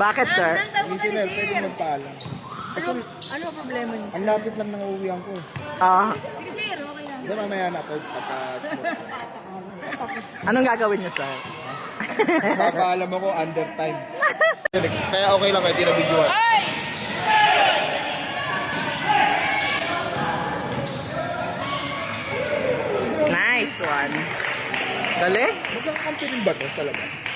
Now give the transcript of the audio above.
Bakit, sir? Hindi sila, pwede magpaalam. Ano problema niyo? Ang lapit lang ng uuwihan ko. Ah, Sige, sir. Okay lang. Hindi mamaya na ako pagka-smoke. anong gagawin niyo, sir? Papaalam ako under time. Kaya okay lang kahit tinabidyoan. Nice one. Galing? Magkakakampi rin ba ito sa labas?